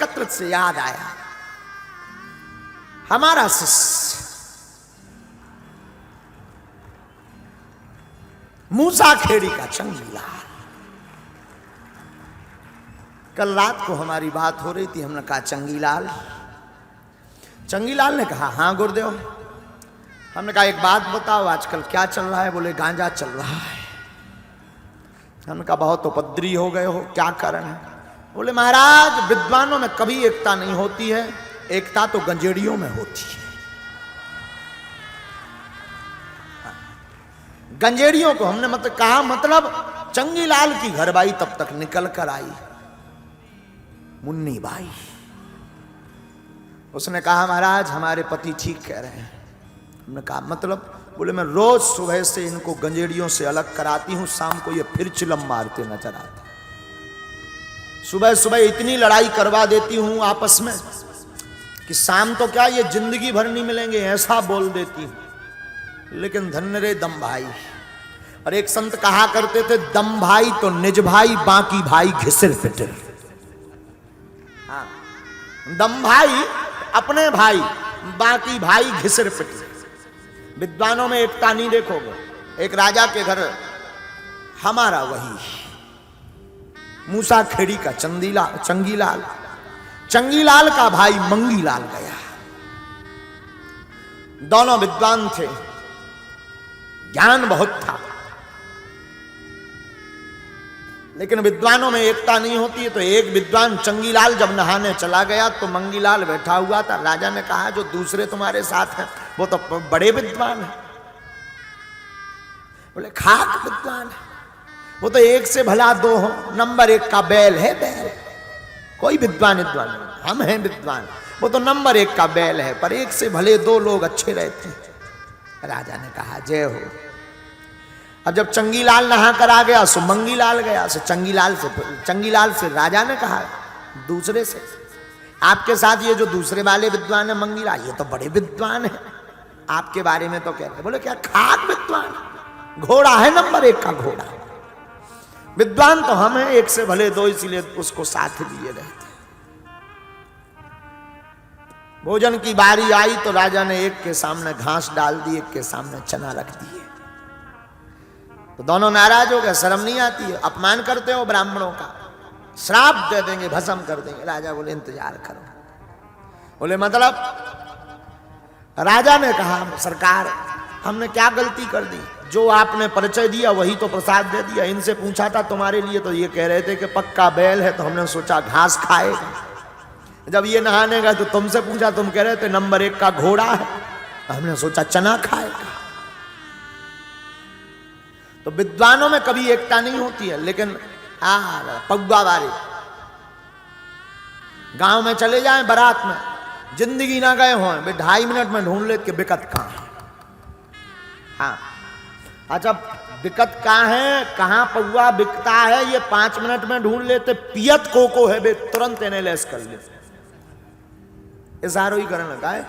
एकत्रित से याद आया, हमारा शिष्य मूसा खेड़ी का चंगीलाल, कल रात को हमारी बात हो रही थी। हमने कहा चंगीलाल, चंगीलाल ने कहा हाँ गुरुदेव। हमने कहा एक बात बताओ, आजकल क्या चल रहा है? बोले गांजा चल रहा है। हमने कहा बहुत उपद्री हो गए हो, क्या कारण है? बोले महाराज विद्वानों में कभी एकता नहीं होती है, एकता तो गंजेड़ियों में होती है। गंजेड़ियों को हमने मतलब कहा, मतलब चंगीलाल की घरबाई तब तक निकल कर आई, मुन्नी बाई। उसने कहा महाराज हमारे पति ठीक कह रहे हैं। हमने कहा मतलब? बोले मैं रोज सुबह से इनको गंजेड़ियों से अलग कराती हूं, शाम को ये फिर चिलम मारते नजर आते। सुबह सुबह इतनी लड़ाई करवा देती हूं आपस में कि शाम तो क्या ये जिंदगी भर नहीं मिलेंगे, ऐसा बोल देती हूं। लेकिन धन्य रे दम भाई। और एक संत कहा करते थे, दम भाई तो निज भाई, बाकी भाई घिसिर पिटिर। हाँ, दम भाई अपने भाई, बाकी भाई घिसिर पिटिर। विद्वानों में एकता नहीं देखोगे। एक राजा के घर हमारा वही मूसा खेड़ी का चंगीलाल, चंगीलाल का भाई मंगीलाल गया। दोनों विद्वान थे, ज्ञान बहुत था, लेकिन विद्वानों में एकता नहीं होती है। तो एक विद्वान चंगीलाल जब नहाने चला गया तो मंगीलाल बैठा हुआ था। राजा ने कहा जो दूसरे तुम्हारे साथ हैं वो तो बड़े विद्वान हैं। बोले खाक विद्वान है, वो तो एक से भला दो हो, नंबर एक का बैल है बैल। कोई विद्वान नहीं, हम हैं विद्वान। वो तो नंबर एक का बैल है, पर एक से भले दो लोग अच्छे रहते हैं। राजा ने कहा जय हो। अब जब चंगीलाल नहा कर आ गया सो मंगीलाल गया। सो चंगीलाल से राजा ने कहा दूसरे से, आपके साथ ये जो दूसरे वाले विद्वान है मंगीलाल, ये तो बड़े विद्वान है, आपके बारे में तो कहते। बोले क्या खाक विद्वान? घोड़ा है नंबर एक का घोड़ा। विद्वान तो हम हैं, एक से भले दो, इसीलिए उसको साथ लिए रहते। भोजन की बारी आई तो राजा ने एक के सामने घास डाल दी, एक के सामने चना रख दिए। तो दोनों नाराज हो गए, शर्म नहीं आती है, अपमान करते हो ब्राह्मणों का, श्राप दे देंगे, भस्म कर देंगे। राजा बोले इंतजार करो। बोले मतलब? राजा ने कहा सरकार हमने क्या गलती कर दी? जो आपने परिचय दिया वही तो प्रसाद दे दिया। इनसे पूछा था तुम्हारे लिए तो ये कह रहे थे कि पक्का बैल है, तो हमने सोचा घास खाएगा। जब ये नहाने गए तो तुमसे पूछा, तुम कह रहे थे नंबर एक का घोड़ा है, तो हमने सोचा चना खाएगा। तो विद्वानों में कभी एकता नहीं होती है। लेकिन पगुआ वाले गांव में चले जाएं बारात में, जिंदगी ना गए हों, वे 2.5 मिनट में ढूंढ ले कि बिकत कहां है। हाँ अच्छा, बिकत कहां है, कहां पगुआ बिकता है, ये 5 मिनट में ढूंढ लेते। पियत को है वे तुरंत एनालाइज कर लेते, इशारो ही करने लगा है।